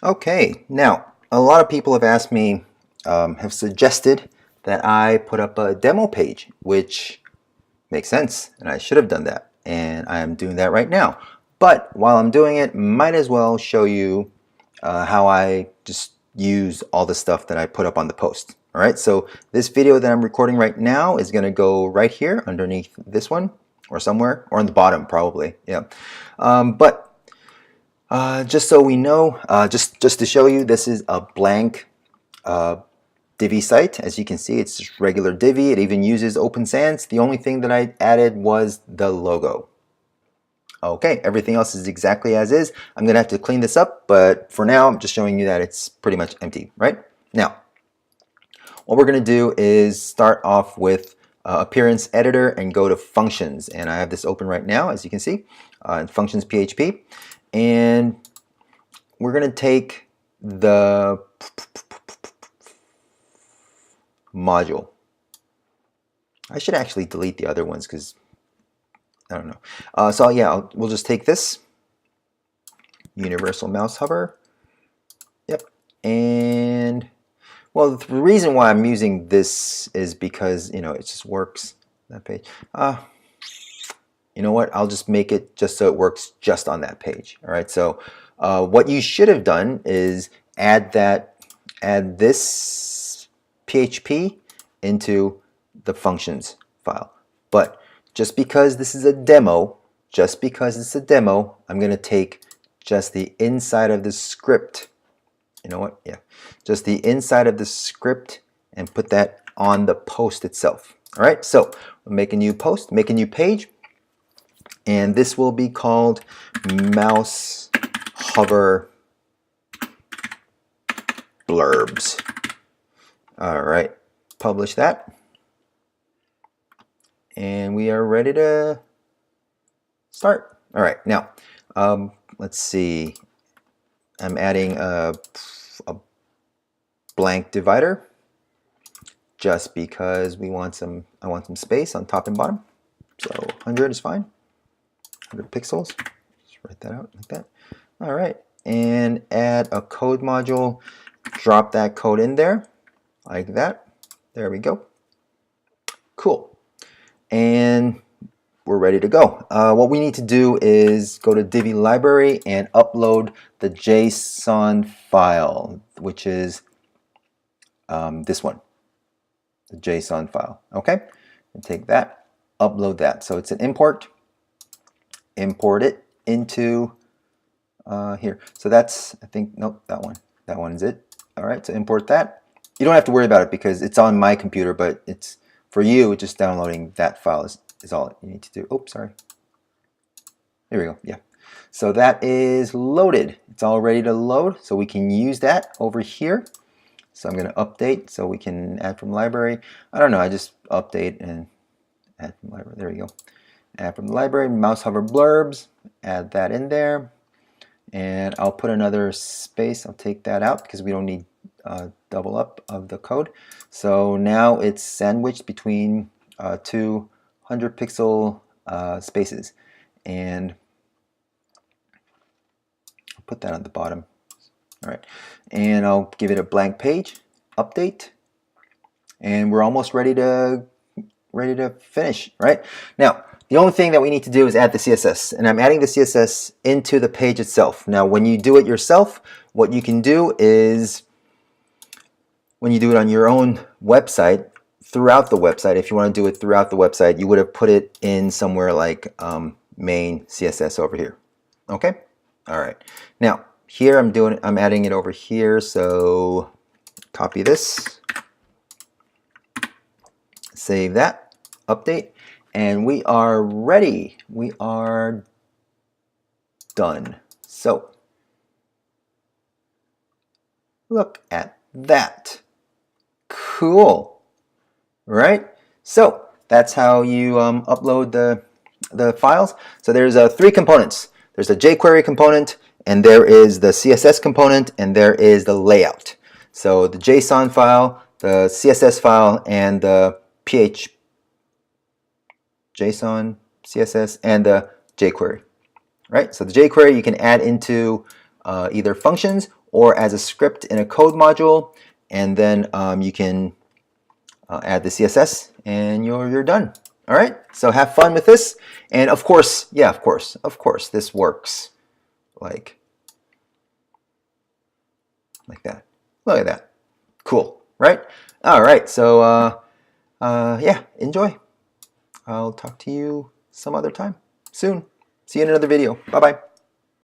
Okay, now a lot of people have asked me, have suggested that I put up a demo page, which makes sense, and I should have done that, and I am doing that right now. But while I'm doing it, might as well show you how I just use all the stuff that I put up on the post. All right, so this video that I'm recording right now is going to go right here underneath this one, or somewhere, or on the bottom probably. Yeah, but just so we know, just to show you, this is a blank Divi site. As you can see, it's just regular Divi. It even uses Open Sans. The only thing that I added was the logo. Okay, everything else is exactly as is. I'm gonna have to clean this up, but for now, I'm just showing you that it's pretty much empty, right? Now, what we're gonna do is start off with Appearance Editor and go to Functions. And I have this open right now, as you can see, in Functions PHP. And we're going to take the module. I should actually delete the other ones because I don't know. So yeah, we'll just take this universal mouse hover. Yep. And well, the reason why I'm using this is because, you know, it just works. That page. You know what? I'll just make it just so it works just on that page. All right. So what you should have done is add this PHP into the functions file. But just because this is a demo, I'm going to take just the inside of the script. You know what? Yeah, just the inside of the script and put that on the post itself. All right. So we'll make a new post, make a new page. And this will be called mouse hover blurbs. All right, publish that. And we are ready to start. All right, now, let's see. I'm adding a blank divider just because I want some space on top and bottom. So 100 is fine. 100 pixels. Just write that out like that. All right, and add a code module. Drop that code in there like that. There we go. Cool. And we're ready to go. What we need to do is go to Divi library and upload the JSON file, which is this one, the JSON file. Okay, and take that, upload that. So it's an import. Import it into here. So that's, I think, nope, that one is it. All right, so import that. You don't have to worry about it because it's on my computer, but it's for you, just downloading that file is all you need to do. Oops, sorry. Here we go, yeah. So that is loaded. It's all ready to load, so we can use that over here. So I'm gonna update so we can add from library. I don't know, I just update and add from library, there we go. Add from the library, mouse hover blurbs, add that in there. And I'll put another space, I'll take that out because we don't need double up of the code. So now it's sandwiched between 200 pixel spaces. And I'll put that on the bottom. All right, and I'll give it a blank page, update. And we're almost ready to finish, right? Now, the only thing that we need to do is add the CSS, and I'm adding the CSS into the page itself. Now, when you do it yourself, what you can do is, when you do it on your own website, throughout the website, if you want to do it throughout the website, you would have put it in somewhere like main CSS over here. Okay? All right. Now, here I'm adding it over here, so copy this, save that, update. And we are ready. We are done. So look at that. Cool, right? So that's how you upload the files. So there's three components. There's a jQuery component, and there is the CSS component, and there is the layout. So the JSON file, the CSS file, and the JSON, CSS, and the jQuery, right? So the jQuery you can add into either functions or as a script in a code module, and then you can add the CSS, and you're done. All right, so have fun with this, and of course, yeah, of course, this works like that. Look at that, cool, right? All right, so yeah, enjoy. I'll talk to you some other time soon. See you in another video. Bye bye.